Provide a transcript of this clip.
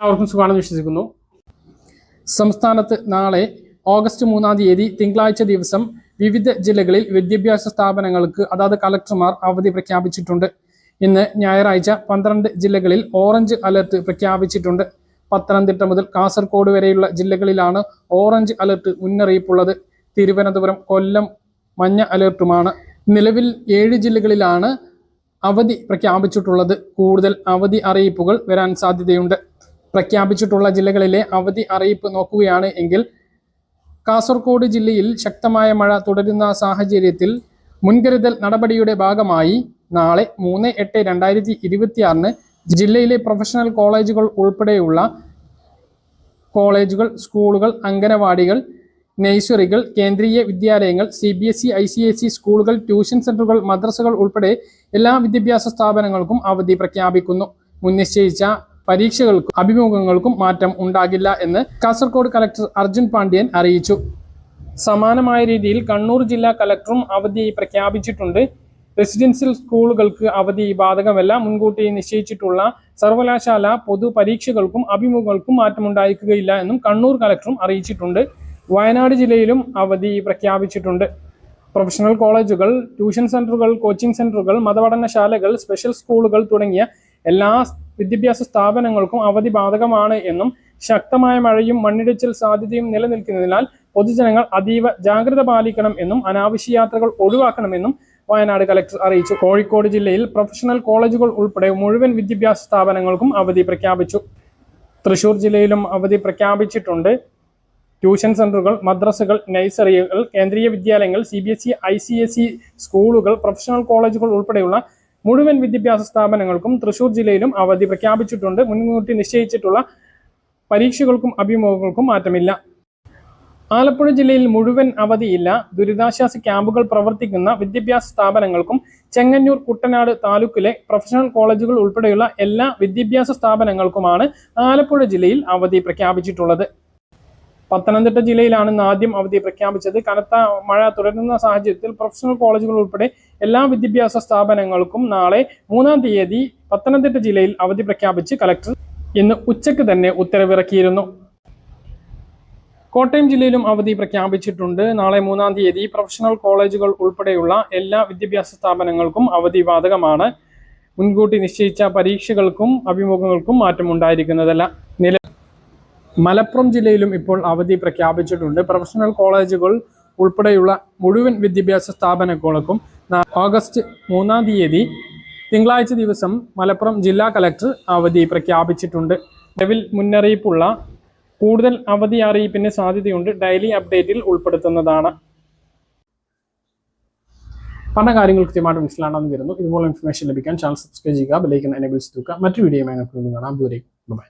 എല്ലാവർക്കും സുഖമാണെന്ന് വിശ്വസിക്കുന്നു. സംസ്ഥാനത്ത് നാളെ ഓഗസ്റ്റ് 3-ാം തീയതി തിങ്കളാഴ്ച ദിവസം വിവിധ ജില്ലകളിൽ വിദ്യാഭ്യാസ സ്ഥാപനങ്ങൾക്ക് അതാത് കളക്ടർമാർ അവധി പ്രഖ്യാപിച്ചിട്ടുണ്ട്. ഇന്ന് ഞായറാഴ്ച 12 ജില്ലകളിൽ ഓറഞ്ച് അലർട്ട് പ്രഖ്യാപിച്ചിട്ടുണ്ട്. പത്തനംതിട്ട മുതൽ കാസർഗോഡ് വരെയുള്ള ജില്ലകളിലാണ് ഓറഞ്ച് അലർട്ട് മുന്നറിയിപ്പുള്ളത്. തിരുവനന്തപുരം, കൊല്ലം മഞ്ഞ അലർട്ടുമാണ്. നിലവിൽ 7 ജില്ലകളിലാണ് അവധി പ്രഖ്യാപിച്ചിട്ടുള്ളത്. കൂടുതൽ അവധി അറിയിപ്പുകൾ വരാൻ സാധ്യതയുണ്ട്. പ്രഖ്യാപിച്ചിട്ടുള്ള ജില്ലകളിലെ അവധി അറിയിപ്പ് നോക്കുകയാണ് എങ്കിൽ കാസർഗോഡ് ജില്ലയിൽ ശക്തമായ മഴ തുടരുന്ന സാഹചര്യത്തിൽ മുൻകരുതൽ നടപടിയുടെ ഭാഗമായി നാളെ 3/8/2026 ജില്ലയിലെ പ്രൊഫഷണൽ കോളേജുകൾ ഉൾപ്പെടെയുള്ള കോളേജുകൾ, സ്കൂളുകൾ, അംഗനവാടികൾ, നഴ്സറികൾ, കേന്ദ്രീയ വിദ്യാലയങ്ങൾ, CBSE, ICSE സ്കൂളുകൾ, ട്യൂഷൻ സെന്ററുകൾ, മദ്രസകൾ ഉൾപ്പെടെ എല്ലാ വിദ്യാഭ്യാസ സ്ഥാപനങ്ങൾക്കും അവധി പ്രഖ്യാപിക്കുന്നു. മുൻനിശ്ചയിച്ച പരീക്ഷകൾക്കും അഭിമുഖങ്ങൾക്കും മാറ്റം ഉണ്ടാകില്ല എന്ന് കാസർഗോഡ് കളക്ടർ അർജുൻ പാണ്ഡ്യൻ അറിയിച്ചു. സമാനമായ രീതിയിൽ കണ്ണൂർ ജില്ലാ കളക്ടറും അവധി പ്രഖ്യാപിച്ചിട്ടുണ്ട്. റെസിഡൻഷ്യൽ സ്കൂളുകൾക്ക് അവധി ബാധകമല്ല. മുൻകൂട്ടി നിശ്ചയിച്ചിട്ടുള്ള സർവകലാശാല പൊതു പരീക്ഷകൾക്കും അഭിമുഖങ്ങൾക്കും മാറ്റമുണ്ടായിരിക്കുകയില്ല എന്നും കണ്ണൂർ കളക്ടറും അറിയിച്ചിട്ടുണ്ട്. വയനാട് ജില്ലയിലും അവധി പ്രഖ്യാപിച്ചിട്ടുണ്ട്. പ്രൊഫഷണൽ കോളേജുകൾ, ട്യൂഷൻ സെന്ററുകൾ, കോച്ചിങ് സെന്ററുകൾ, മതപഠനശാലകൾ, സ്പെഷ്യൽ സ്കൂളുകൾ തുടങ്ങിയ എല്ലാ വിദ്യാഭ്യാസ സ്ഥാപനങ്ങൾക്കും അവധി ബാധകമാണ് എന്നും ശക്തമായ മഴയും മണ്ണിടിച്ചിൽ സാധ്യതയും നിലനിൽക്കുന്നതിനാൽ പൊതുജനങ്ങൾ അതീവ ജാഗ്രത പാലിക്കണം എന്നും അനാവശ്യ യാത്രകൾ ഒഴിവാക്കണമെന്നും വയനാട് കളക്ടർ അറിയിച്ചു. കോഴിക്കോട് ജില്ലയിൽ പ്രൊഫഷണൽ കോളേജുകൾ ഉൾപ്പെടെ മുഴുവൻ വിദ്യാഭ്യാസ സ്ഥാപനങ്ങൾക്കും അവധി പ്രഖ്യാപിച്ചു. തൃശൂർ ജില്ലയിലും അവധി പ്രഖ്യാപിച്ചിട്ടുണ്ട്. ട്യൂഷൻ സെന്ററുകൾ, മദ്രസകൾ, നഴ്സറികൾ, കേന്ദ്രീയ വിദ്യാലയങ്ങൾ, CBSE, ICSE സ്കൂളുകൾ, പ്രൊഫഷണൽ കോളേജുകൾ ഉൾപ്പെടെയുള്ള മുഴുവൻ വിദ്യാഭ്യാസ സ്ഥാപനങ്ങൾക്കും തൃശൂർ ജില്ലയിലും അവധി പ്രഖ്യാപിച്ചിട്ടുണ്ട്. മുൻകൂട്ടി നിശ്ചയിച്ചിട്ടുള്ള പരീക്ഷകൾക്കും അഭിമുഖങ്ങൾക്കും മാറ്റമില്ല. ആലപ്പുഴ ജില്ലയിൽ മുഴുവൻ അവധിയില്ല. ദുരിതാശ്വാസ ക്യാമ്പുകൾ പ്രവർത്തിക്കുന്ന വിദ്യാഭ്യാസ സ്ഥാപനങ്ങൾക്കും ചെങ്ങന്നൂർ, കുട്ടനാട് താലൂക്കിലെ പ്രൊഫഷണൽ കോളേജുകൾ ഉൾപ്പെടെയുള്ള എല്ലാ വിദ്യാഭ്യാസ സ്ഥാപനങ്ങൾക്കുമാണ് ആലപ്പുഴ ജില്ലയിൽ അവധി പ്രഖ്യാപിച്ചിട്ടുള്ളത്. പത്തനംതിട്ട ജില്ലയിലാണ് ആദ്യം അവധി പ്രഖ്യാപിച്ചത്. കനത്ത മഴ തുടരുന്ന സാഹചര്യത്തിൽ പ്രൊഫഷണൽ കോളേജുകൾ ഉൾപ്പെടെ എല്ലാ വിദ്യാഭ്യാസ സ്ഥാപനങ്ങൾക്കും നാളെ 3-ാം തീയതി പത്തനംതിട്ട ജില്ലയിൽ അവധി പ്രഖ്യാപിച്ച് കളക്ടർ ഇന്ന് ഉച്ചയ്ക്ക് തന്നെ ഉത്തരവിറക്കിയിരുന്നു. കോട്ടയം ജില്ലയിലും അവധി പ്രഖ്യാപിച്ചിട്ടുണ്ട്. നാളെ 3-ാം തീയതി പ്രൊഫഷണൽ കോളേജുകൾ ഉൾപ്പെടെയുള്ള എല്ലാ വിദ്യാഭ്യാസ സ്ഥാപനങ്ങൾക്കും അവധി ബാധകമാണ്. മുൻകൂട്ടി നിശ്ചയിച്ച പരീക്ഷകൾക്കും അഭിമുഖങ്ങൾക്കും മാറ്റമുണ്ടായിരിക്കുന്നതല്ല. മലപ്പുറം ജില്ലയിലും ഇപ്പോൾ അവധി പ്രഖ്യാപിച്ചിട്ടുണ്ട്. പ്രൊഫഷണൽ കോളേജുകൾ ഉൾപ്പെടെയുള്ള മുഴുവൻ വിദ്യാഭ്യാസ സ്ഥാപനങ്ങൾക്കും ഓഗസ്റ്റ് 3-ാം തീയതി തിങ്കളാഴ്ച ദിവസം മലപ്പുറം ജില്ലാ കളക്ടർ അവധി പ്രഖ്യാപിച്ചിട്ടുണ്ട്. നിലവിൽ മുന്നറിയിപ്പുള്ള കൂടുതൽ അവധി അറിയിപ്പിന് സാധ്യതയുണ്ട്. ഡെയിലി അപ്ഡേറ്റിൽ ഉൾപ്പെടുത്തുന്നതാണ്. പറഞ്ഞ കാര്യങ്ങൾ കൃത്യമായിട്ട് മനസ്സിലാണെന്ന് വരുന്നു. ഇതുപോലെ ഇൻഫർമേഷൻ ലഭിക്കാൻ ചാനൽ സബ്സ്ക്രൈബ് ചെയ്യുക, ബെൽ ഐക്കൺ എനേബിൾ ചെയ്ത് വെക്കുക. മറ്റൊരു വീഡിയോയുമായി നമുക്ക് കാണാം. ദൂരേക്ക് ബൈ.